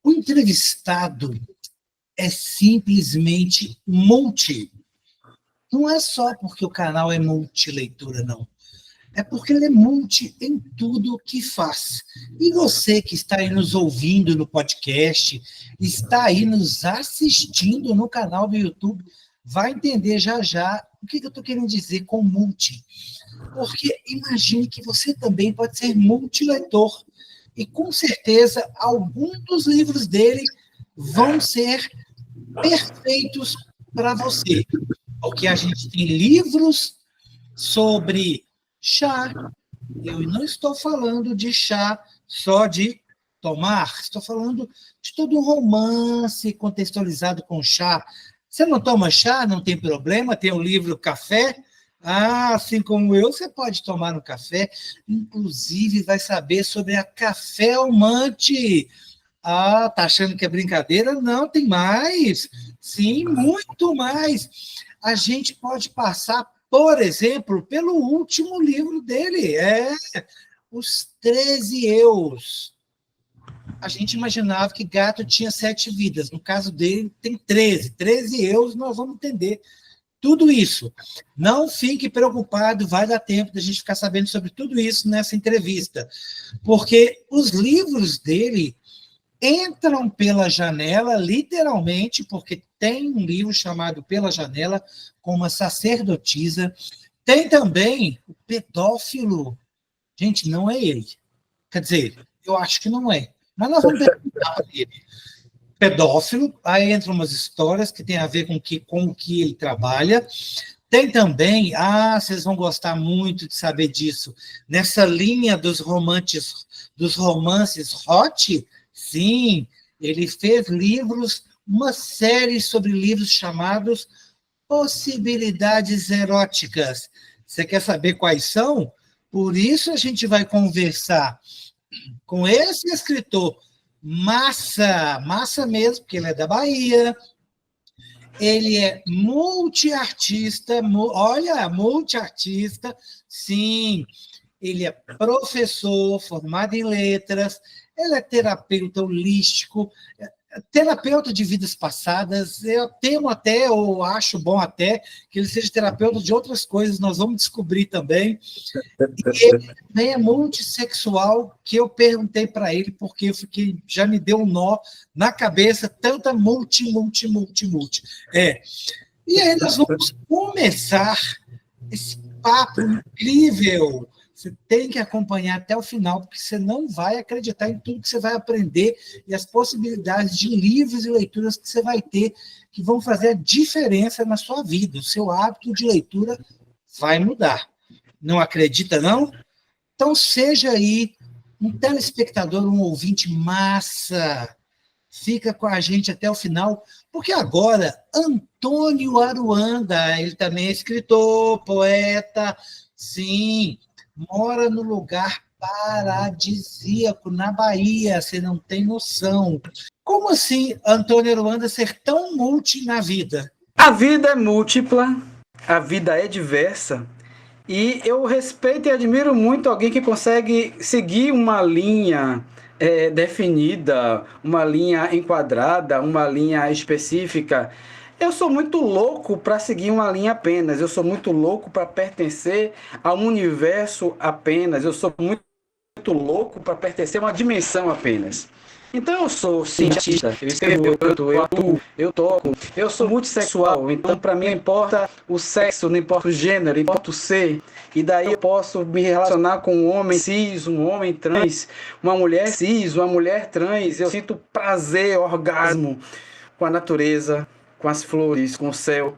O entrevistado é simplesmente multi. Não é só porque o canal é multileitura, não. É porque ele é multi em tudo o que faz. E você que está aí nos ouvindo no podcast, está aí nos assistindo no canal do YouTube, vai entender já já o que eu estou querendo dizer com multi. Porque imagine que você também pode ser multileitor. E com certeza, alguns dos livros dele vão ser perfeitos para você. Porque a gente tem livros sobre chá. Eu não estou falando de chá só de tomar, estou falando de todo um romance contextualizado com chá. Você não toma chá, não tem problema, tem o livro Café. Ah, assim como eu, você pode tomar um café, inclusive vai saber sobre a café almante. Ah, tá achando que é brincadeira? Não, tem mais. Sim, muito mais. A gente pode passar, por exemplo, pelo último livro dele, Os 13 Eus. A gente imaginava que gato tinha 7 vidas. No caso dele, tem 13. 13 eus, nós vamos entender tudo isso. Não fique preocupado, vai dar tempo de a gente ficar sabendo sobre tudo isso nessa entrevista. Porque os livros dele entram pela janela, literalmente, porque tem um livro chamado Pela Janela, com uma sacerdotisa. Tem também o Pedófilo. Gente, não é ele. Quer dizer, eu acho que não é. Mas nós vamos perguntar para ele. Pedófilo, aí entram umas histórias que tem a ver com o que ele trabalha. Tem também, vocês vão gostar muito de saber disso, nessa linha dos romances hot, sim, ele fez livros, uma série sobre livros chamados Possibilidades Eróticas. Você quer saber quais são? Por isso a gente vai conversar com esse escritor, massa mesmo, porque ele é da Bahia, ele é multiartista, multiartista, sim, ele é professor, formado em letras, ele é terapeuta holístico, terapeuta de vidas passadas. Eu temo até, ou acho bom até, que ele seja terapeuta de outras coisas, nós vamos descobrir também. E ele também é multissexual, que eu perguntei para ele, porque já me deu um nó na cabeça, tanta multi. E aí nós vamos começar esse papo incrível. Você tem que acompanhar até o final, porque você não vai acreditar em tudo que você vai aprender e as possibilidades de livros e leituras que você vai ter, que vão fazer a diferença na sua vida. O seu hábito de leitura vai mudar. Não acredita, não? Então, seja aí um telespectador, um ouvinte massa. Fica com a gente até o final, porque agora, Antônio Aruanda, ele também é escritor, poeta, sim, mora no lugar paradisíaco, na Bahia, você não tem noção. Como assim, Antônio Aruanda, ser tão multi na vida? A vida é múltipla, a vida é diversa, e eu respeito e admiro muito alguém que consegue seguir uma linha definida, uma linha enquadrada, uma linha específica. Eu sou muito louco para seguir uma linha apenas, eu sou muito louco para pertencer a um universo apenas, eu sou muito louco para pertencer a uma dimensão apenas. Então eu sou cientista, eu escrevo, eu canto, eu atuo, eu toco, eu sou multissexual, então para mim não importa o sexo, não importa o gênero, importa o ser. E daí eu posso me relacionar com um homem cis, um homem trans, uma mulher cis, uma mulher trans. Eu sinto prazer, orgasmo com a natureza, com as flores, com o céu.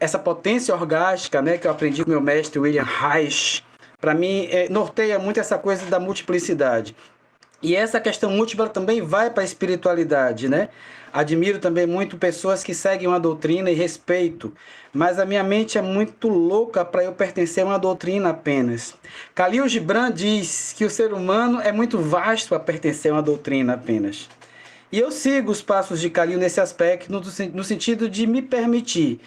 Essa potência orgástica, né, que eu aprendi com meu mestre William Reich, para mim norteia muito essa coisa da multiplicidade. E essa questão múltipla também vai para a espiritualidade, né? Admiro também muito pessoas que seguem uma doutrina e respeito, mas a minha mente é muito louca para eu pertencer a uma doutrina apenas. Khalil Gibran diz que o ser humano é muito vasto para pertencer a uma doutrina apenas. E eu sigo os passos de Khalil nesse aspecto, no sentido de me permitir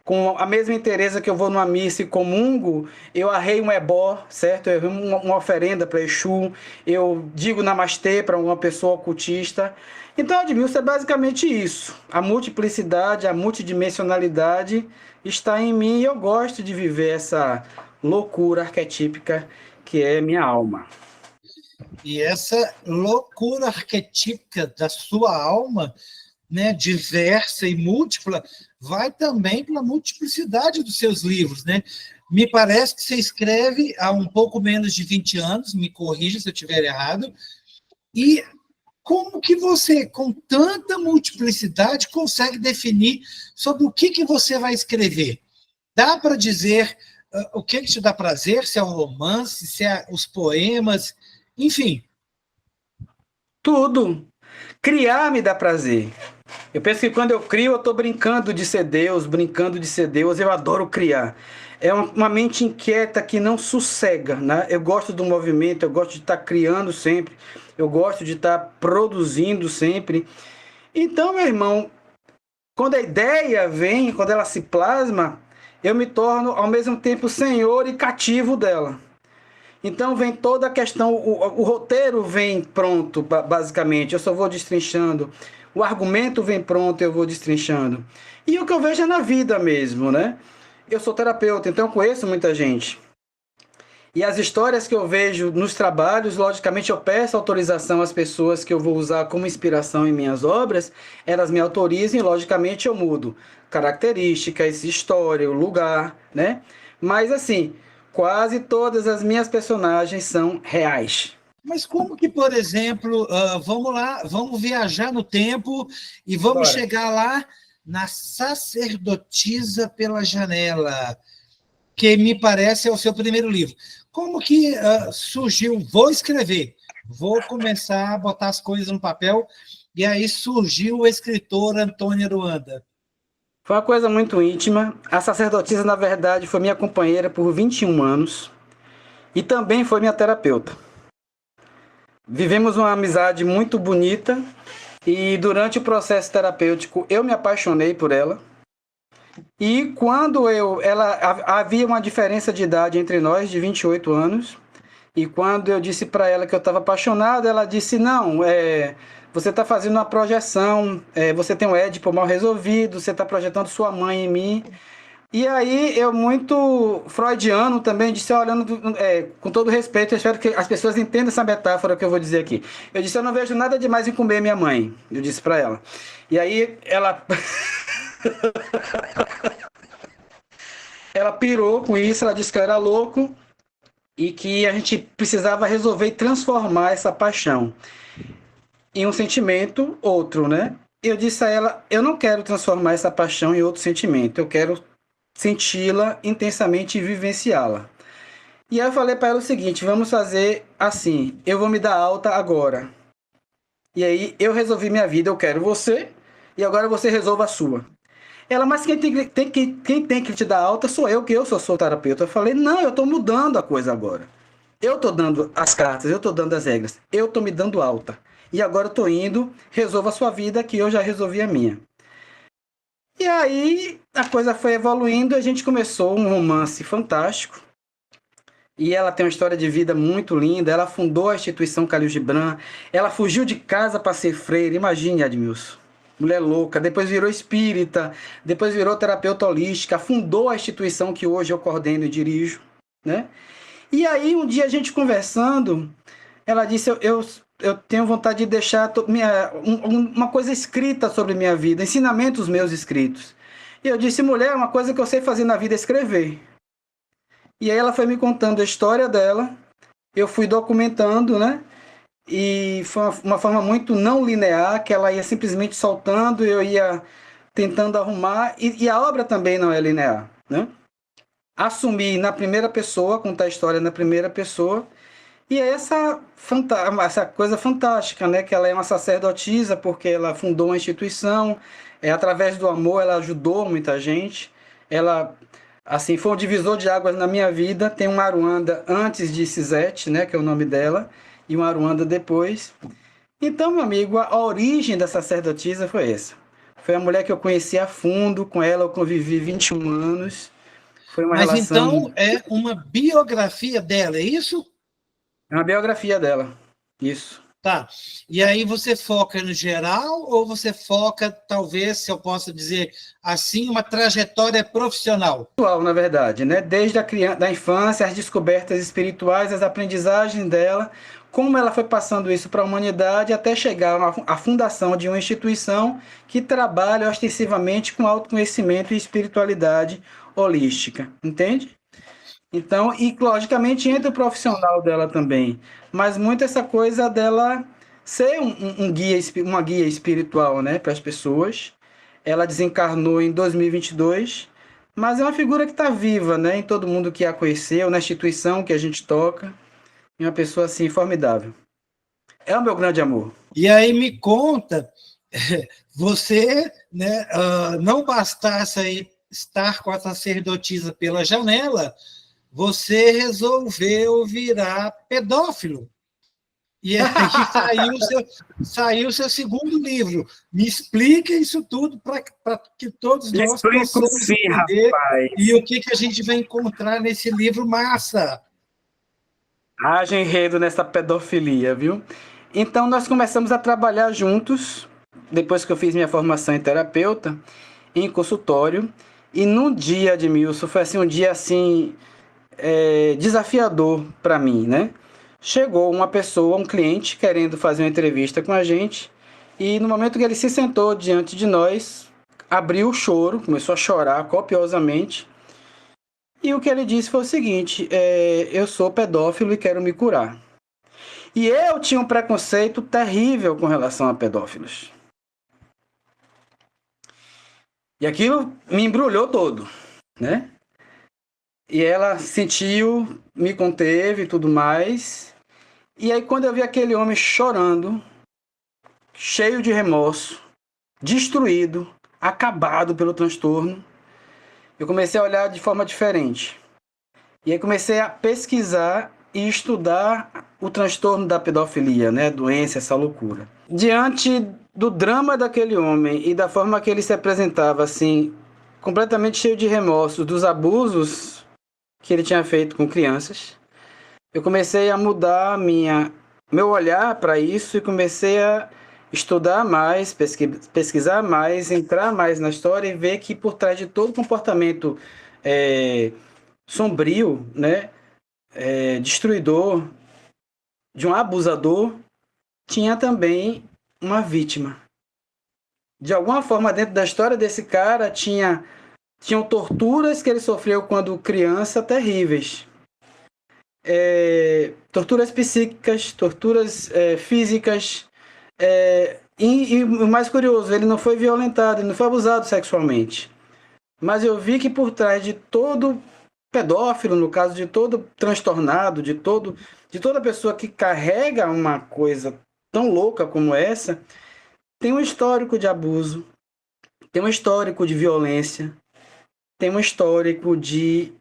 com a mesma interesse que eu vou numa missa e comungo, eu arrei um ebó, certo? Eu arrei uma oferenda para Exu, eu digo namastê para uma pessoa ocultista. Então, Edmilson, é basicamente isso. A multiplicidade, a multidimensionalidade está em mim e eu gosto de viver essa loucura arquetípica que é minha alma. E essa loucura arquetípica da sua alma, né, diversa e múltipla, vai também para a multiplicidade dos seus livros, né? Me parece que você escreve há um pouco menos de 20 anos, me corrija se eu estiver errado, e como que você, com tanta multiplicidade, consegue definir sobre o que você vai escrever? Dá para dizer o que te dá prazer, se é o romance, se é os poemas, enfim. Tudo. Criar me dá prazer. Eu penso que quando eu crio, eu estou brincando de ser Deus, brincando de ser Deus. Eu adoro criar. É uma mente inquieta que não sossega, né? Eu gosto do movimento, eu gosto de estar criando sempre, eu gosto de estar produzindo sempre. Então, meu irmão, quando a ideia vem, quando ela se plasma, eu me torno ao mesmo tempo senhor e cativo dela. Então vem toda a questão, o roteiro vem pronto, basicamente, eu só vou destrinchando. O argumento vem pronto, eu vou destrinchando. E o que eu vejo é na vida mesmo, né? Eu sou terapeuta, então eu conheço muita gente. E as histórias que eu vejo nos trabalhos, logicamente eu peço autorização às pessoas que eu vou usar como inspiração em minhas obras, elas me autorizem, logicamente eu mudo características, história, o lugar, né? Mas assim, quase todas as minhas personagens são reais. Mas como que, por exemplo, vamos lá, vamos viajar no tempo e vamos Bora. chegar lá na Sacerdotisa pela Janela, que me parece é o seu primeiro livro. Como que surgiu? Vou escrever, vou começar a botar as coisas no papel, e aí surgiu o escritor Antônio Aruanda. Foi uma coisa muito íntima. A sacerdotisa, na verdade, foi minha companheira por 21 anos e também foi minha terapeuta. Vivemos uma amizade muito bonita e durante o processo terapêutico eu me apaixonei por ela. E quando havia uma diferença de idade entre nós de 28 anos. E quando eu disse para ela que eu estava apaixonado, ela disse: não, você está fazendo uma projeção, você tem um Édipo mal resolvido, você está projetando sua mãe em mim. E aí eu, muito freudiano também, disse, olhando, com todo respeito, eu espero que as pessoas entendam essa metáfora que eu vou dizer aqui. Eu disse: eu não vejo nada demais em comer minha mãe. Eu disse para ela. E aí ela ela pirou com isso, ela disse que eu era louco e que a gente precisava resolver e transformar essa paixão em um sentimento outro, né? Eu disse a ela: eu não quero transformar essa paixão em outro sentimento, eu quero senti-la intensamente e vivenciá-la. E aí eu falei para ela o seguinte: vamos fazer assim, eu vou me dar alta agora. E aí eu resolvi minha vida, eu quero você, e agora você resolva a sua. Ela: mas quem tem que te dar alta sou eu, que eu sou terapeuta. Eu falei: não, eu estou mudando a coisa agora. Eu estou dando as cartas, eu estou dando as regras, eu estou me dando alta. E agora eu estou indo, resolva a sua vida, que eu já resolvi a minha. E aí a coisa foi evoluindo, a gente começou um romance fantástico. E ela tem uma história de vida muito linda. Ela fundou a instituição Khalil Gibran. Ela fugiu de casa para ser freira. Imagine, Admilson. Mulher louca. Depois virou espírita. Depois virou terapeuta holística. Fundou a instituição que hoje eu coordeno e dirijo, né? E aí, um dia a gente conversando, ela disse: eu tenho vontade de deixar uma coisa escrita sobre minha vida, ensinamentos meus escritos. E eu disse: mulher, uma coisa que eu sei fazer na vida é escrever. E aí ela foi me contando a história dela, eu fui documentando, né? E foi uma forma muito não linear, que ela ia simplesmente soltando, eu ia tentando arrumar, e a obra também não é linear, né? Assumir na primeira pessoa, contar a história na primeira pessoa, e é essa coisa fantástica, né? Que ela é uma sacerdotisa, porque ela fundou uma instituição, através do amor ela ajudou muita gente, ela, assim, foi um divisor de águas na minha vida. Tem um Aruanda antes de Cisete, né? Que é o nome dela, e um Aruanda depois. Então, meu amigo, a origem da sacerdotisa foi essa. Foi a mulher que eu conheci a fundo, com ela eu convivi 21 anos. Foi uma Mas relação... então é uma biografia dela, é isso? É uma biografia dela, isso. Tá. E aí você foca no geral ou você foca, talvez, se eu possa dizer assim, uma trajetória profissional? Atual, na verdade, né? Desde a criança, da infância, as descobertas espirituais, as aprendizagens dela, como ela foi passando isso para a humanidade até chegar à fundação de uma instituição que trabalha ostensivamente com autoconhecimento e espiritualidade holística, entende? Então, e logicamente entra o profissional dela também, mas muito essa coisa dela ser um guia, uma guia espiritual, né, para as pessoas. Ela desencarnou em 2022, mas é uma figura que está viva, né, em todo mundo que a conheceu, na instituição que a gente toca, e uma pessoa assim formidável. É o meu grande amor. E aí me conta, você, né, não bastasse aí estar com a sacerdotisa pela janela, você resolveu virar pedófilo. E aí saiu o seu segundo livro. Me explica isso tudo para que todos nós Explico possamos sim, entender e rapaz. o que a gente vai encontrar nesse livro massa. Haja enredo nessa pedofilia, viu? Então nós começamos a trabalhar juntos, depois que eu fiz minha formação em terapeuta, em consultório. E num dia, Edmilson, foi assim, um dia assim, desafiador para mim, né? Chegou uma pessoa, um cliente, querendo fazer uma entrevista com a gente, e no momento que ele se sentou diante de nós, abriu o choro, começou a chorar copiosamente, e o que ele disse foi o seguinte: eu sou pedófilo e quero me curar. E eu tinha um preconceito terrível com relação a pedófilos. E aquilo me embrulhou todo, né? E ela sentiu, me conteve e tudo mais. E aí quando eu vi aquele homem chorando, cheio de remorso, destruído, acabado pelo transtorno, eu comecei a olhar de forma diferente. E aí comecei a pesquisar e estudar o transtorno da pedofilia, né? A doença, essa loucura. Diante do drama daquele homem e da forma que ele se apresentava, assim, completamente cheio de remorso dos abusos que ele tinha feito com crianças, eu comecei a mudar meu olhar para isso e comecei a estudar mais, pesquisar mais, entrar mais na história e ver que por trás de todo comportamento sombrio, né, destruidor, de um abusador, tinha também uma vítima. De alguma forma, dentro da história desse cara, tinham torturas que ele sofreu quando criança terríveis. Torturas psíquicas, torturas físicas. E o mais curioso, ele não foi violentado, ele não foi abusado sexualmente. Mas eu vi que por trás de todo pedófilo, no caso de todo transtornado, de toda pessoa que carrega uma coisa tão louca como essa, tem um histórico de abuso, tem um histórico de violência, tem um histórico de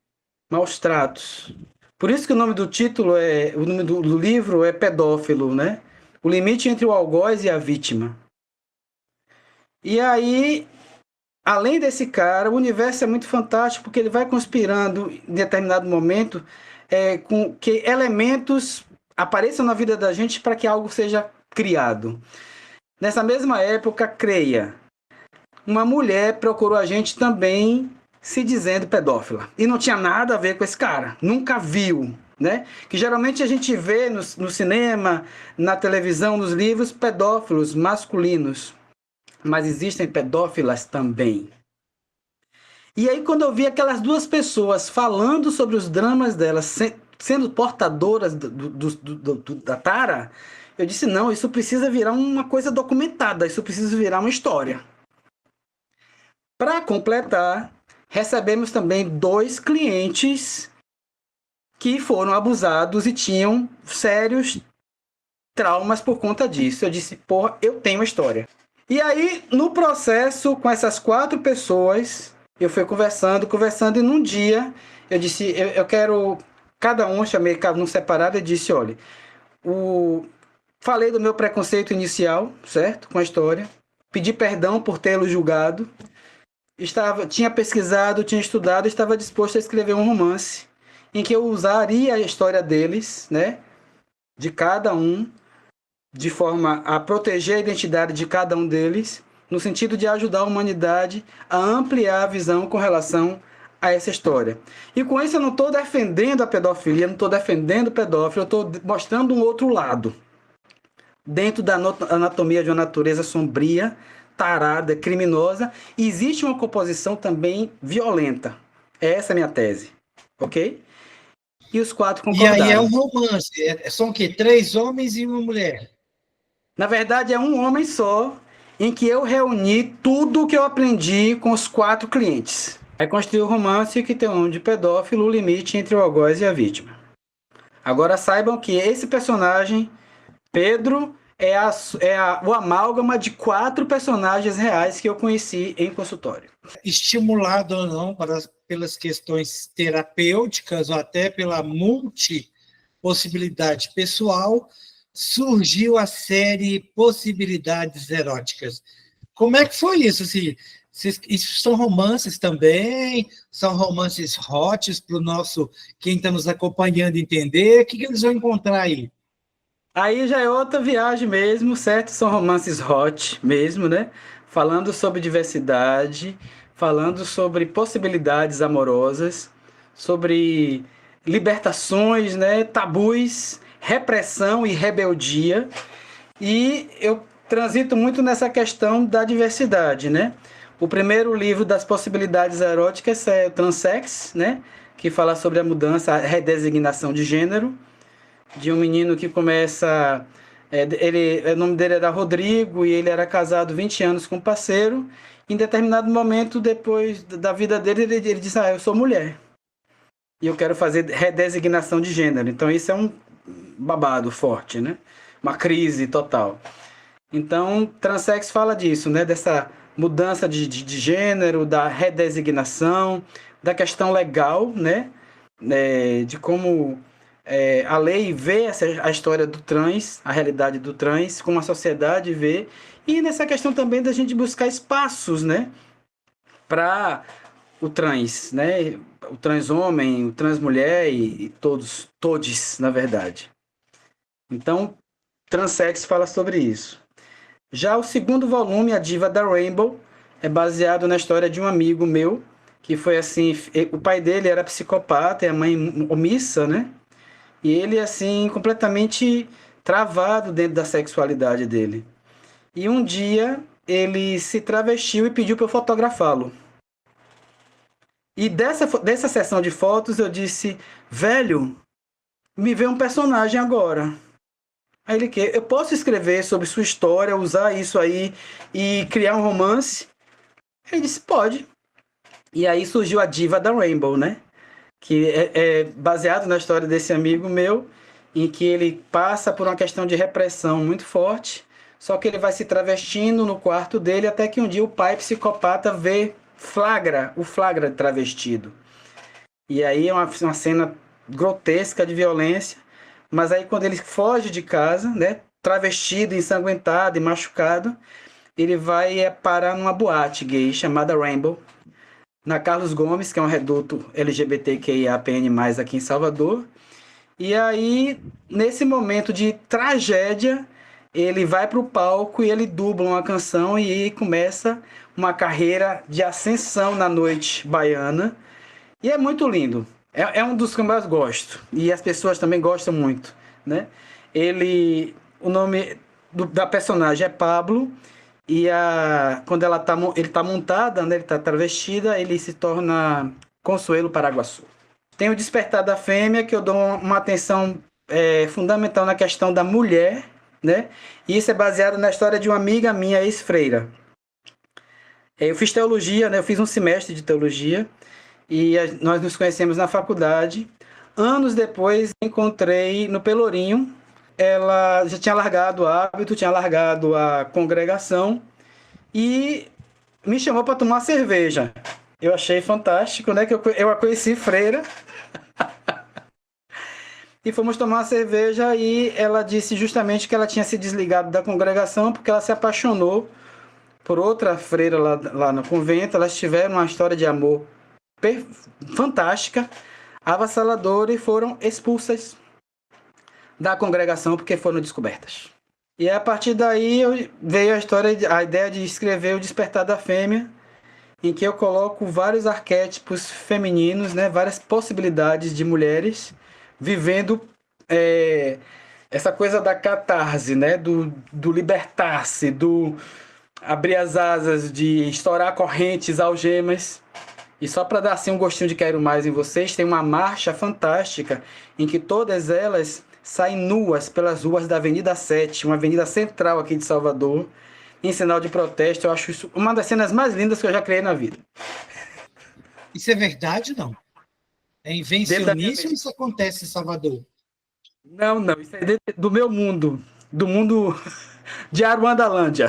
maus tratos. Por isso que o nome do título o nome do livro é Pedófilo, né? O limite entre o algoz e a vítima. E aí, além desse cara, o universo é muito fantástico porque ele vai conspirando em determinado momento com que elementos apareçam na vida da gente para que algo seja criado. Nessa mesma época, creia, uma mulher procurou a gente também se dizendo pedófila. E não tinha nada a ver com esse cara. Nunca viu, né? Que geralmente a gente vê no cinema, na televisão, nos livros, pedófilos masculinos. Mas existem pedófilas também. E aí quando eu vi aquelas duas pessoas falando sobre os dramas delas, sendo portadoras da tara, eu disse, não, isso precisa virar uma coisa documentada, isso precisa virar uma história. Para completar, recebemos também 2 clientes que foram abusados e tinham sérios traumas por conta disso. Eu disse, porra, eu tenho uma história. E aí, no processo, com essas 4 pessoas, eu fui conversando, e num dia, eu disse, eu quero, cada um, chamei cada um separado, e disse, olha, falei do meu preconceito inicial, certo? Com a história. pedi perdão por tê-lo julgado, tinha pesquisado, tinha estudado, estava disposto a escrever um romance em que eu usaria a história deles, né, de cada um, de forma a proteger a identidade de cada um deles, no sentido de ajudar a humanidade a ampliar a visão com relação a essa história. E com isso eu não estou defendendo a pedofilia, não estou defendendo o pedófilo, eu estou mostrando um outro lado. Dentro da anatomia de uma natureza sombria, tarada, criminosa, existe uma composição também violenta. Essa é a minha tese, ok? E os 4 concordaram. E aí é um romance. São o quê? 3 homens e uma mulher? Na verdade, é um homem só, em que eu reuni tudo o que eu aprendi com os 4 clientes. Aí construí o romance que tem o nome de pedófilo, o limite entre o algoz e a vítima. Agora saibam que esse personagem, Pedro, o amálgama de 4 personagens reais que eu conheci em consultório. Estimulado ou não pelas questões terapêuticas ou até pela multipossibilidade pessoal, surgiu a série Possibilidades Eróticas. Como é que foi isso? Assim, isso são romances também? São romances hot para o nosso, quem está nos acompanhando entender? O que eles vão encontrar aí? Aí já é outra viagem mesmo, certo? São romances hot mesmo, né? Falando sobre diversidade, falando sobre possibilidades amorosas, sobre libertações, né? Tabus, repressão e rebeldia. E eu transito muito nessa questão da diversidade, né? O primeiro livro das possibilidades eróticas é o Transex, né? Que fala sobre a mudança, a redesignação de gênero, de um menino que começa... o nome dele era Rodrigo e ele era casado 20 anos com um parceiro. Em determinado momento, depois da vida dele, ele disse, eu sou mulher. E eu quero fazer redesignação de gênero. Então isso é um babado forte, né? Uma crise total. Então, Transex fala disso, né? Dessa mudança de gênero, da redesignação, da questão legal, né? De como a lei vê a história do trans, a realidade do trans, como a sociedade vê, e nessa questão também da gente buscar espaços, né, para o trans, né, o trans homem, o trans mulher e todos, na verdade. Então, Transex fala sobre isso. Já o segundo volume, A Diva da Rainbow, é baseado na história de um amigo meu, que foi assim, o pai dele era psicopata e a mãe omissa, né? E ele, assim, completamente travado dentro da sexualidade dele. E um dia, ele se travestiu e pediu para eu fotografá-lo. E dessa sessão de fotos, eu disse, velho, me vê um personagem agora. Aí ele quer, eu posso escrever sobre sua história, usar isso aí e criar um romance? Ele disse, pode. E aí surgiu a Diva da Rainbow, né? Que é baseado na história desse amigo meu, em que ele passa por uma questão de repressão muito forte, só que ele vai se travestindo no quarto dele até que um dia o pai psicopata o flagra travestido. E aí é uma cena grotesca de violência, mas aí quando ele foge de casa, né, travestido, ensanguentado e machucado, ele vai parar numa boate gay chamada Rainbow, na Carlos Gomes, que é um reduto LGBTQIAPN+, aqui em Salvador. E aí, nesse momento de tragédia, ele vai para o palco e ele dubla uma canção e aí começa uma carreira de ascensão na noite baiana. E é muito lindo. É um dos que eu mais gosto. E as pessoas também gostam muito, né? O nome da personagem é Pablo. E quando ele está montada, né, ele está travestida, ele se torna Consuelo Paraguaçu. Tem o Despertar da Fêmea, que eu dou uma atenção fundamental na questão da mulher, né? E isso é baseado na história de uma amiga minha, ex-freira. Eu fiz teologia, né? Eu fiz um semestre de teologia e nós nos conhecemos na faculdade. Anos depois, encontrei no Pelourinho. Ela já tinha largado o hábito, tinha largado a congregação e me chamou para tomar cerveja. Eu achei fantástico, né? Que eu a conheci freira. E fomos tomar uma cerveja e ela disse justamente que ela tinha se desligado da congregação porque ela se apaixonou por outra freira lá no convento. Elas tiveram uma história de amor fantástica, avassaladora, e foram expulsas da congregação porque foram descobertas. E a partir daí veio a ideia de escrever O Despertar da Fêmea, em que eu coloco vários arquétipos femininos, né, várias possibilidades de mulheres vivendo essa coisa da catarse, né, do libertar-se, do abrir as asas, de estourar correntes, algemas. E só para dar assim um gostinho de quero mais em vocês, tem uma marcha fantástica em que todas elas saem nuas pelas ruas da Avenida 7, uma avenida central aqui de Salvador, em sinal de protesto. Eu acho isso uma das cenas mais lindas que eu já criei na vida. Isso é verdade, não? É invencionismo ou isso acontece em Salvador? Não, isso é do meu mundo, do mundo de Aruandalândia.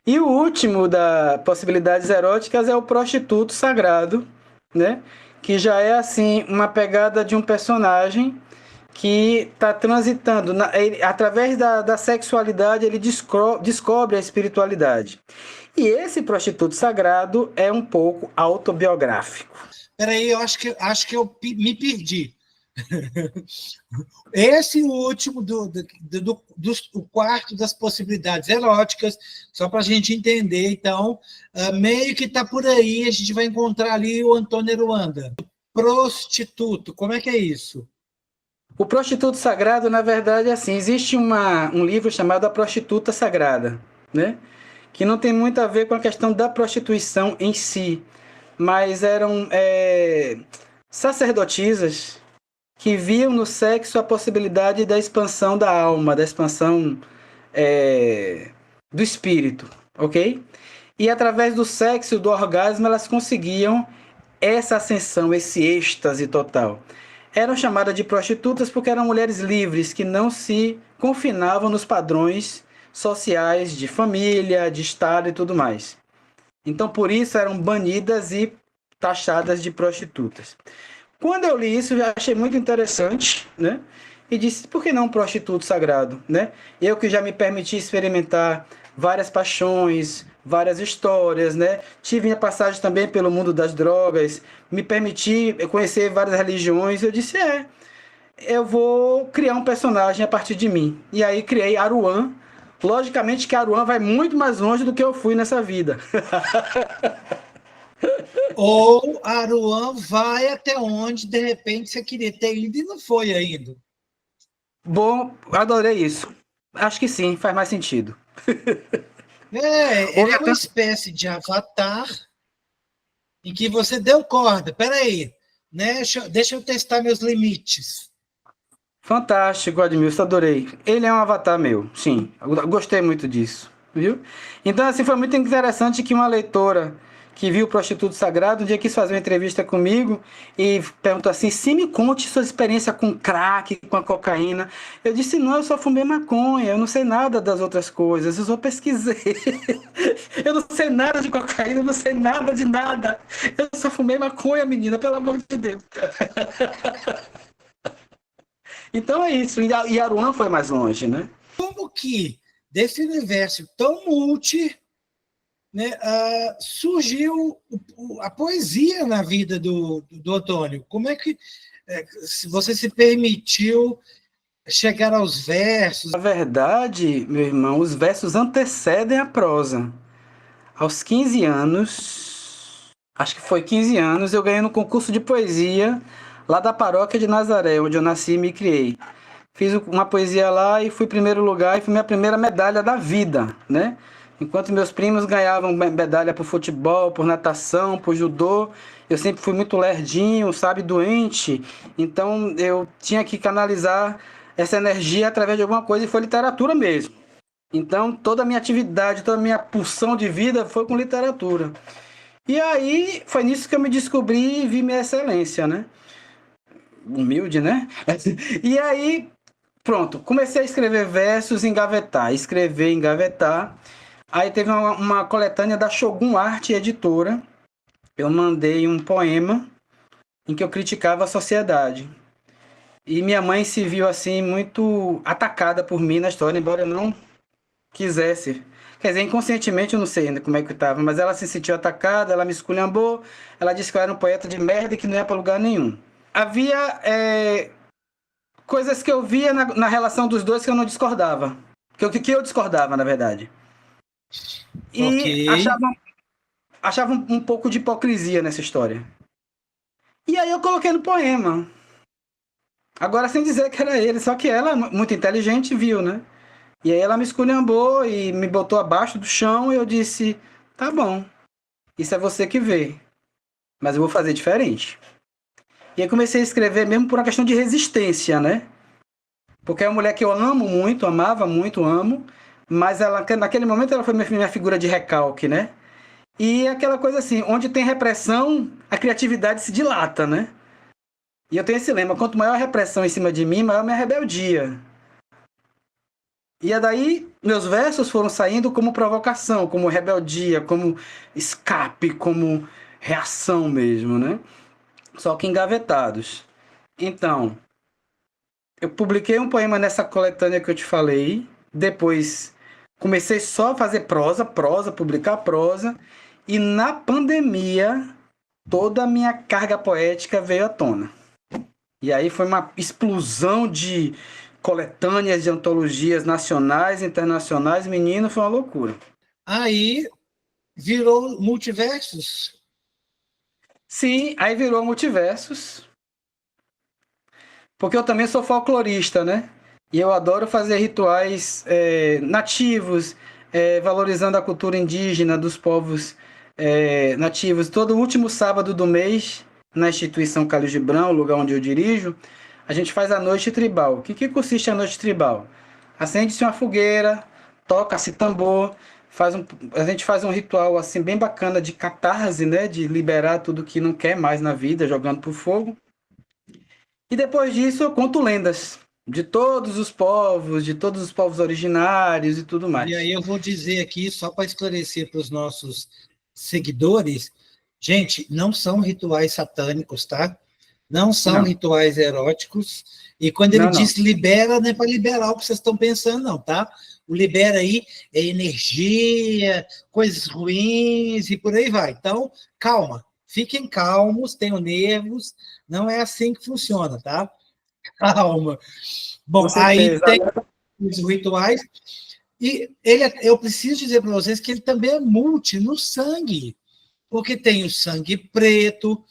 E o último da possibilidades eróticas é o prostituto sagrado, né? Que já é assim uma pegada de um personagem que está transitando através da sexualidade, ele descobre a espiritualidade. E esse prostituto sagrado é um pouco autobiográfico. Peraí, eu acho que eu me perdi. Esse é o último do quarto das possibilidades eróticas, só para a gente entender. Então, meio que está por aí, a gente vai encontrar ali o Antônio Aruanda. Prostituto, como é que é isso? O prostituto sagrado, na verdade, é assim, existe um livro chamado A Prostituta Sagrada, né? Que não tem muito a ver com a questão da prostituição em si, mas eram sacerdotisas que viam no sexo a possibilidade da expansão da alma, da expansão do espírito, ok? E através do sexo, do orgasmo, elas conseguiam essa ascensão, esse êxtase total. Eram chamadas de prostitutas porque eram mulheres livres, que não se confinavam nos padrões sociais de família, de estado e tudo mais. Então, por isso, eram banidas e taxadas de prostitutas. Quando eu li isso, eu achei muito interessante, né? E disse, por que não um prostituto sagrado, né? Eu que já me permiti experimentar várias paixões, várias histórias, né? Tive minha passagem também pelo mundo das drogas, me permiti conhecer várias religiões. Eu disse, eu vou criar um personagem a partir de mim. E aí criei Aruan. Logicamente que Aruan vai muito mais longe do que eu fui nessa vida. Ou Aruan vai até onde, de repente, você queria ter ido e não foi ainda. Bom, adorei isso. Acho que sim, faz mais sentido. Ele é uma espécie de avatar em que você deu corda. Peraí, né? Deixa eu testar meus limites. Fantástico, Admilson, adorei. Ele é um avatar meu, sim. Eu gostei muito disso, viu? Então, assim, foi muito interessante que uma leitora que viu o Prostituto Sagrado um dia quis fazer uma entrevista comigo e perguntou assim, se me conte sua experiência com crack, com a cocaína. Eu disse, não, eu só fumei maconha, eu não sei nada das outras coisas, eu só pesquisei. Eu não sei nada de cocaína, eu não sei nada de nada. Eu só fumei maconha, menina, pelo amor de Deus. Então é isso, e Aruan foi mais longe, né? Como que desse universo tão multi, né, surgiu a poesia na vida do Antônio? Como é que você se permitiu chegar aos versos? Na verdade, meu irmão, os versos antecedem a prosa. Aos 15 anos, acho que foi 15 anos, eu ganhei no concurso de poesia lá da paróquia de Nazaré, onde eu nasci e me criei. Fiz uma poesia lá e fui primeiro lugar e foi minha primeira medalha da vida, né? Enquanto meus primos ganhavam medalha por futebol, por natação, por judô, eu sempre fui muito lerdinho, sabe, doente. Então eu tinha que canalizar essa energia através de alguma coisa e foi literatura mesmo. Então toda a minha atividade, toda a minha pulsão de vida foi com literatura. E aí foi nisso que eu me descobri e vi minha excelência, né? Humilde, né? E aí, pronto, comecei a escrever versos, engavetar, escrever, engavetar. Aí teve uma coletânea da Shogun Arte Editora. Eu mandei um poema em que eu criticava a sociedade. E minha mãe se viu assim muito atacada por mim na história, embora eu não quisesse. Quer dizer, inconscientemente eu não sei ainda como é que estava, mas ela se sentiu atacada, ela me esculhambou, ela disse que eu era um poeta de merda e que não ia para lugar nenhum. Havia coisas que eu via na relação dos dois que eu não discordava. Que eu discordava, na verdade. Ok. E achava um pouco de hipocrisia nessa história. E aí eu coloquei no poema. Agora sem dizer que era ele, só que ela, muito inteligente, viu, né? E aí ela me esculhambou e me botou abaixo do chão e eu disse, tá bom, isso é você que vê, mas eu vou fazer diferente. E aí comecei a escrever mesmo por uma questão de resistência, né? Porque é uma mulher que eu amo muito, amava muito, amo, mas ela, naquele momento ela foi minha figura de recalque, né? E aquela coisa assim, onde tem repressão, a criatividade se dilata, né? E eu tenho esse lema, quanto maior a repressão em cima de mim, maior a minha rebeldia. E daí meus versos foram saindo como provocação, como rebeldia, como escape, como reação mesmo, né? Só que engavetados. Então, eu publiquei um poema nessa coletânea que eu te falei, depois comecei só a fazer prosa, publicar prosa, e na pandemia toda a minha carga poética veio à tona. E aí foi uma explosão de coletâneas, de antologias nacionais, internacionais, menino, foi uma loucura. Aí virou multiversos. Sim, aí virou multiversos, porque eu também sou folclorista, né? E eu adoro fazer rituais nativos, valorizando a cultura indígena dos povos nativos. Todo último sábado do mês, na instituição Calil Gibran, o lugar onde eu dirijo, a gente faz a noite tribal. O que consiste a noite tribal? Acende-se uma fogueira, toca-se tambor, a gente faz um ritual assim bem bacana de catarse, né? De liberar tudo que não quer mais na vida, jogando pro fogo. E depois disso eu conto lendas de todos os povos originários e tudo E mais. aí eu vou dizer aqui, só para esclarecer para os nossos seguidores, gente, não são rituais satânicos, tá? Não são Não, rituais eróticos. E quando ele não, não. diz libera, não é para liberar o que vocês estão pensando, não, tá? O libera aí é energia, coisas ruins e por aí vai. Então, calma, fiquem calmos, tenham nervos, não é assim que funciona, tá? Calma. Com Bom, aí certeza. tem os rituais, e eu preciso dizer para vocês que ele também é multi no sangue, porque tem o sangue preto,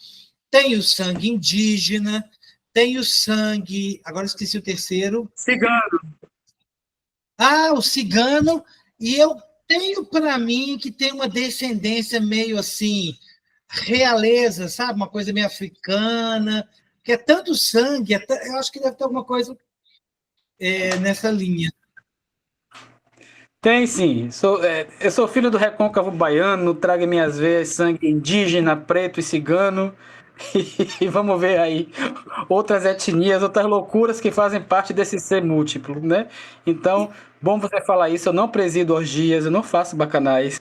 tem o sangue indígena, tem o sangue. Agora esqueci o terceiro. Cigano. Ah, o cigano. E eu tenho para mim que tem uma descendência meio assim, realeza, sabe? Uma coisa meio africana, que é tanto sangue, eu acho que deve ter alguma coisa nessa linha. Tem sim. Eu sou filho do recôncavo baiano, trago em minhas veias sangue indígena, preto e cigano. E vamos ver aí outras etnias, outras loucuras que fazem parte desse ser múltiplo, né? Então, bom você falar isso. Eu não presido orgias, eu não faço bacanais.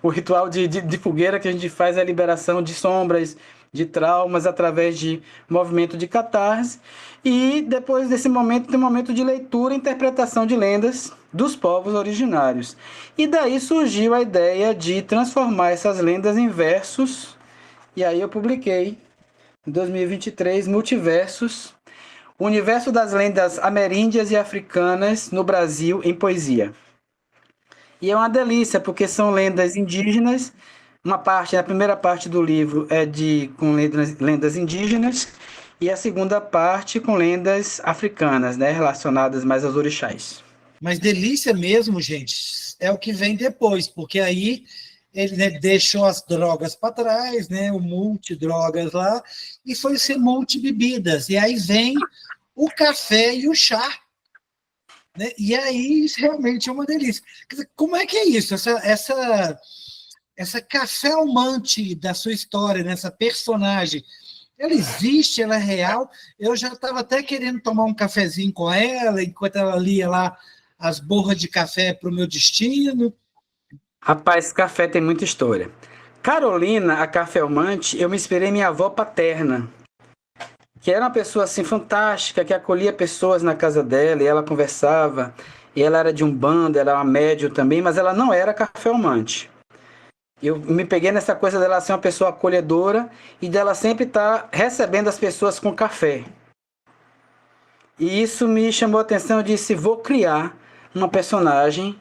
O ritual de fogueira que a gente faz é a liberação de sombras, de traumas, através de movimento de catarse. E depois desse momento, tem um momento de leitura e interpretação de lendas dos povos originários. E daí surgiu a ideia de transformar essas lendas em versos. E aí eu publiquei, em 2023, Multiversos, o universo das lendas ameríndias e africanas no Brasil em poesia. E é uma delícia, porque são lendas indígenas. A primeira parte do livro é com lendas indígenas, e a segunda parte com lendas africanas, né, relacionadas mais aos orixás. Mas delícia mesmo, gente, é o que vem depois, porque aí ele, né, deixou as drogas para trás, né, o multidrogas lá, e foi ser multibebidas. E aí vem o café e o chá. Né? E aí realmente é uma delícia. Quer dizer, como é que é isso? Essa café-almante da sua história, nessa personagem, ela existe, ela é real. Eu já estava até querendo tomar um cafezinho com ela, enquanto ela lia lá as borras de café para o meu destino. Rapaz, café tem muita história. Carolina, a cafeomante, eu me inspirei em minha avó paterna, que era uma pessoa assim fantástica, que acolhia pessoas na casa dela e ela conversava. e ela era de Umbanda, ela era uma médium também, mas ela não era café-umante. Eu me peguei nessa coisa dela ser uma pessoa acolhedora e dela sempre estar recebendo as pessoas com café. E isso me chamou a atenção. Eu disse: vou criar uma personagem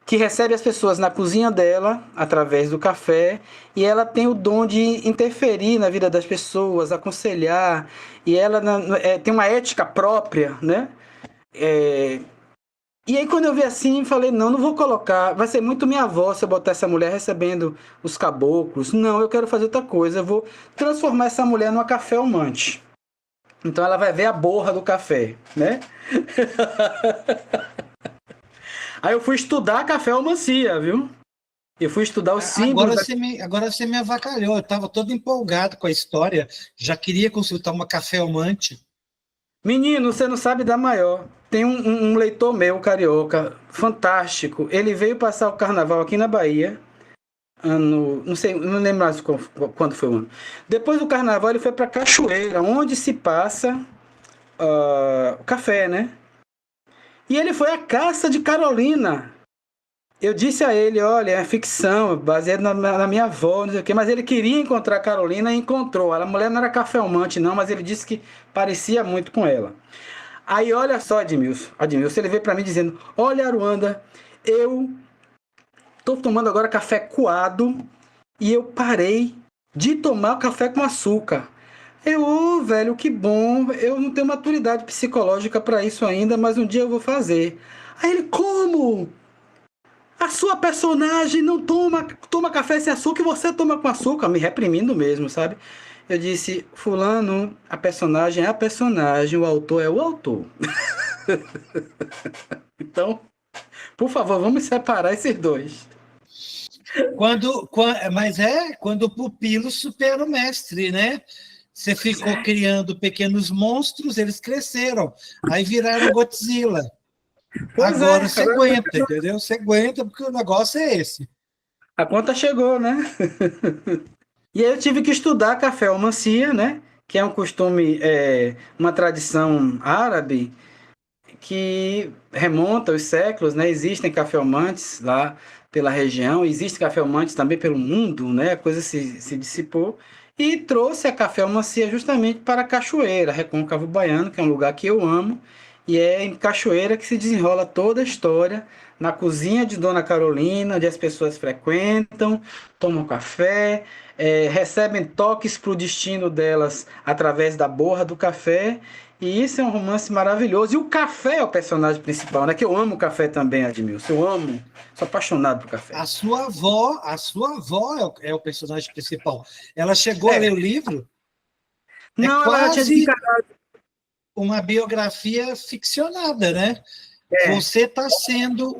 que recebe as pessoas na cozinha dela através do café, e ela tem o dom de interferir na vida das pessoas, aconselhar, e ela tem uma ética própria, né? É, e aí quando eu vi assim, falei: não, não vou colocar, vai ser muito minha avó se eu botar essa mulher recebendo os caboclos. Não, eu quero fazer outra coisa, eu vou transformar essa mulher numa café-umante. Então ela vai ver a borra do café, né? Aí eu fui estudar café-umancia, viu? Eu fui estudar os símbolos. Agora você me avacalhou. Eu estava todo empolgado com a história. Já queria consultar uma café-amante. Menino, você não sabe da maior. Tem um leitor meu, carioca, fantástico. Ele veio passar o carnaval aqui na Bahia. Ano, não sei, não lembro mais quando foi o ano. Depois do carnaval, ele foi para Cachoeira, onde se passa o café, né? E ele foi à caça de Carolina. Eu disse a ele: olha, é ficção, baseado na minha avó, não sei o quê, mas ele queria encontrar a Carolina e encontrou. A mulher não era café-amante, não, mas ele disse que parecia muito com ela. Aí olha só, Admilson, ele veio para mim dizendo: olha, Aruanda, eu tô tomando agora café coado e eu parei de tomar café com açúcar. Velho, que bom, eu não tenho maturidade psicológica para isso ainda, mas um dia eu vou fazer. Aí ele: como? A sua personagem não toma café sem açúcar e você toma com açúcar, me reprimindo mesmo, sabe? Eu disse: fulano, a personagem é a personagem, o autor é o autor. Então, por favor, vamos separar esses dois. Quando o pupilo supera o mestre, né? Você ficou criando pequenos monstros, eles cresceram, aí viraram Godzilla. Pois Agora é, você aguenta, entendeu? Você aguenta porque o negócio é esse. a conta chegou, né? E aí eu tive que estudar café-umancia, né? Que é um costume, uma tradição árabe que remonta aos séculos, né? Existem café-umantes lá pela região, existem café-umantes também pelo mundo, né? A coisa se dissipou e trouxe a café-umancia justamente para a Cachoeira, Recôncavo Baiano, que é um lugar que eu amo, e é em Cachoeira que se desenrola toda a história, na cozinha de Dona Carolina, onde as pessoas frequentam, tomam café, recebem toques para o destino delas através da borra do café. E isso é um romance maravilhoso. E o café é o personagem principal, né? Que eu amo café também, Admilson. Eu amo. Sou apaixonado por café. A sua avó é o personagem principal. Ela chegou a É. ler o livro? É Não, ela já tinha quase desencarnado. uma biografia ficcionada, né? É. Você está sendo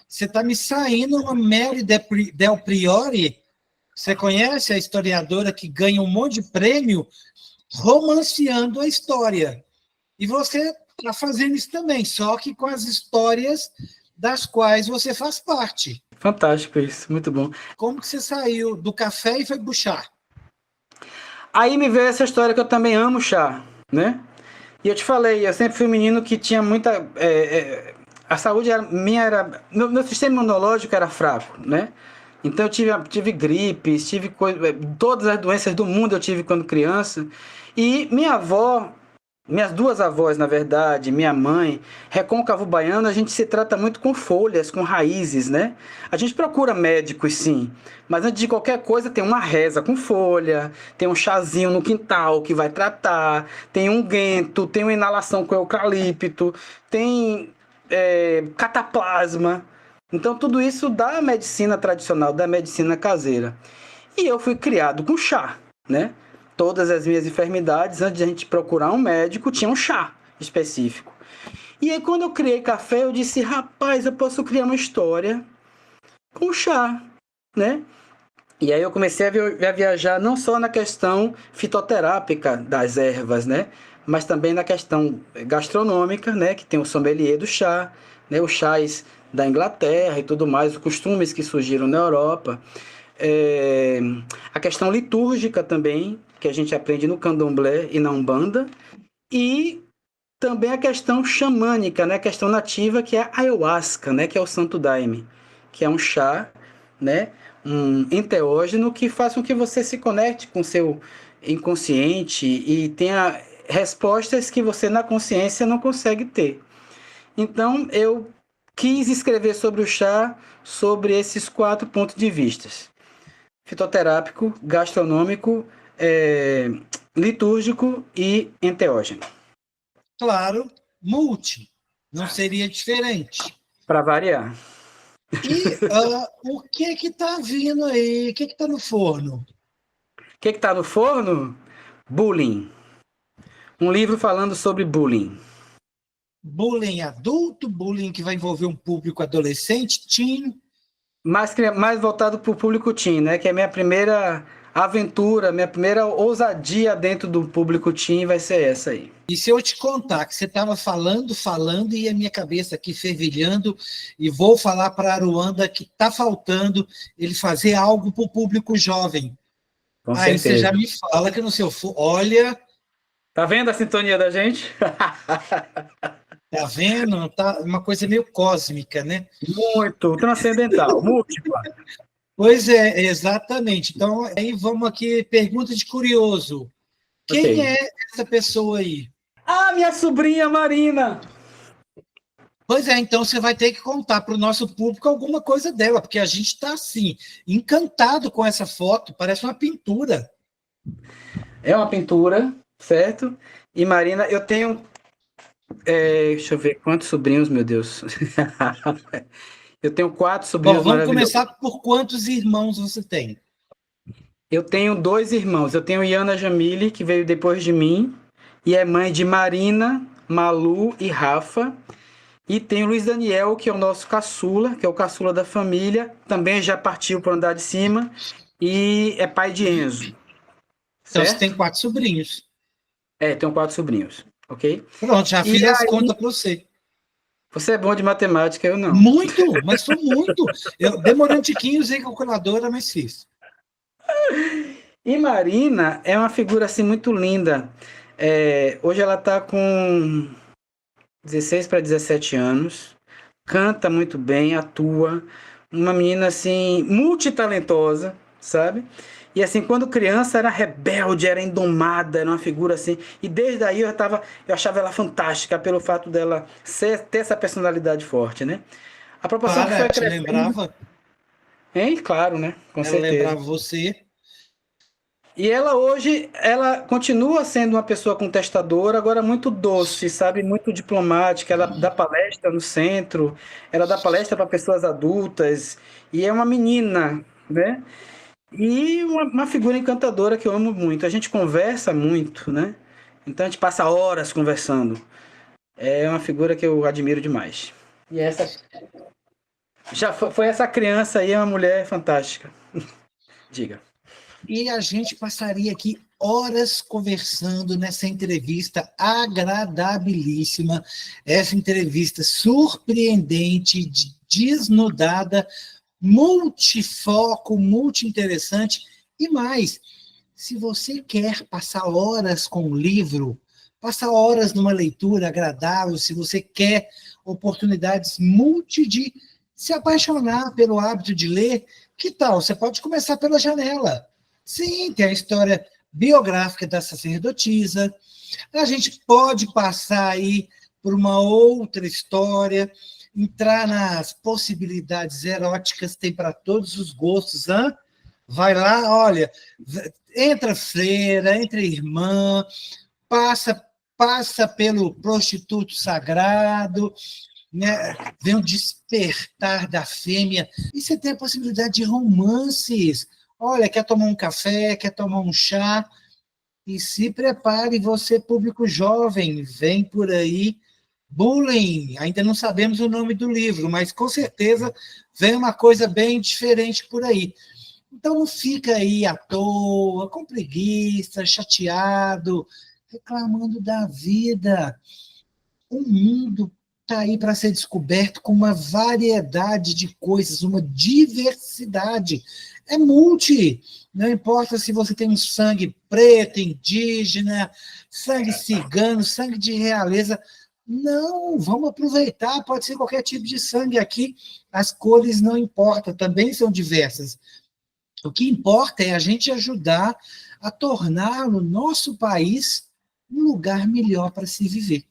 Você está me saindo uma Mary Del Priori. Você conhece a historiadora que ganha um monte de prêmio romanceando a história. E você está fazendo isso também, só que com as histórias das quais você faz parte. Fantástico isso, muito bom. Como que você saiu do café e foi pro chá? Aí me veio essa história que eu também amo chá, né? E eu te falei, eu sempre fui um menino que tinha muita... a saúde minha era... Meu sistema imunológico era fraco, né? Então eu tive gripes, todas as doenças do mundo eu tive quando criança. E minha avó, minhas duas avós, na verdade, minha mãe, Recôncavo Baiano, a gente se trata muito com folhas, com raízes, né? A gente procura médicos, sim, mas antes de qualquer coisa tem uma reza com folha, tem um chazinho no quintal que vai tratar, tem um guento, tem uma inalação com eucalipto, tem cataplasma. Então tudo isso da medicina tradicional, da medicina caseira. E eu fui criado com chá, né? Todas as minhas enfermidades, antes de a gente procurar um médico, tinha um chá específico. E aí, quando eu criei café, eu disse: rapaz, eu posso criar uma história com chá, né? E aí eu comecei a viajar não só na questão fitoterápica das ervas, né? Mas também na questão gastronômica, né? Que tem o sommelier do chá, né? Os chás da Inglaterra e tudo mais, os costumes que surgiram na Europa. A questão litúrgica também, que a gente aprende no candomblé e na Umbanda, e também a questão xamânica, né? A questão nativa, que é a ayahuasca, né? Que é o Santo Daime, que é um chá, né? Um enteógeno que faz com que você se conecte com o seu inconsciente e tenha respostas que você na consciência não consegue ter. Então, eu quis escrever sobre o chá, sobre esses 4 pontos de vista: fitoterápico, gastronômico, litúrgico e enteógeno. Claro, multi. Não seria diferente. Para variar. E o que está vindo aí? O que está no forno? O que está no forno? Bullying. Um livro falando sobre bullying. Bullying adulto, bullying que vai envolver um público adolescente, teen. Mais voltado para o público teen, né? Que é a minha primeira aventura, minha primeira ousadia dentro do público teen vai ser essa aí. E se eu te contar que você estava falando, e a minha cabeça aqui fervilhando, e vou falar para a Aruanda que está faltando ele fazer algo para o público jovem. Com Aí certeza. você já me fala que no seu... Olha... Tá vendo a sintonia da gente? Tá vendo? Tá uma coisa meio cósmica, né? Muito transcendental, múltipla. Pois é, exatamente. Então, aí vamos aqui, pergunta de curioso. Quem é essa pessoa aí? Ah, minha sobrinha Marina! Pois é, então você vai ter que contar para o nosso público alguma coisa dela, porque a gente está, assim, encantado com essa foto, parece uma pintura. É uma pintura, certo? E Marina, eu tenho... deixa eu ver quantos sobrinhos, meu Deus. Eu tenho 4 sobrinhos. Bom, vamos começar por quantos irmãos você tem? Eu tenho 2 irmãos. Eu tenho Iana Jamile, que veio depois de mim, e é mãe de Marina, Malu e Rafa. E tem o Luiz Daniel, que é o nosso caçula, que é o caçula da família. Também já partiu para o andar de cima. E é pai de Enzo. Então Certo? você tem 4 sobrinhos. Tenho 4 sobrinhos. Ok? Pronto, já fiz as contas para você. Você é bom de matemática, eu não. Muito, mas sou muito. Eu demorei um tiquinho, usei calculadora, mas fiz. E Marina é uma figura assim muito linda. Hoje ela está com 16 para 17 anos, canta muito bem, atua, uma menina assim multitalentosa, sabe? E assim, quando criança era rebelde, era indomada, era uma figura assim. E desde aí eu achava ela fantástica pelo fato dela ter essa personalidade forte, né? A proporção que foi Te crescendo. lembrava? Hein? Claro, né? Com Ela certeza. lembrava você. E ela hoje, ela continua sendo uma pessoa contestadora, agora muito doce, sabe? Muito diplomática. Ela dá palestra no centro, ela dá palestra para pessoas adultas, e é uma menina, né? E uma figura encantadora que eu amo muito. A gente conversa muito, né? Então a gente passa horas conversando. É uma figura que eu admiro demais. E essa já foi essa criança aí, é uma mulher fantástica. Diga. E a gente passaria aqui horas conversando nessa entrevista agradabilíssima, essa entrevista surpreendente, desnudada, multifoco, multi-interessante. E mais, se você quer passar horas com o livro, passar horas numa leitura agradável, se você quer oportunidades de se apaixonar pelo hábito de ler, que tal? Você pode começar pela janela. Sim, tem a história biográfica da sacerdotisa. A gente pode passar aí por uma outra história, entrar nas possibilidades eróticas, tem para todos os gostos. Hein? Vai lá, olha, entra freira, entra irmã, passa pelo prostituto sagrado, né? Vem o despertar da fêmea, e você tem a possibilidade de romances. Olha, quer tomar um café, quer tomar um chá, e se prepare, você, público jovem, vem por aí. Bullying, ainda não sabemos o nome do livro, mas com certeza vem uma coisa bem diferente por aí. Então não fica aí à toa, com preguiça, chateado, reclamando da vida. O mundo está aí para ser descoberto com uma variedade de coisas, uma diversidade. É multi. Não importa se você tem um sangue preto, indígena, sangue cigano, sangue de realeza. Não, vamos aproveitar, pode ser qualquer tipo de sangue aqui, as cores não importam, também são diversas. O que importa é a gente ajudar a tornar o nosso país um lugar melhor para se viver.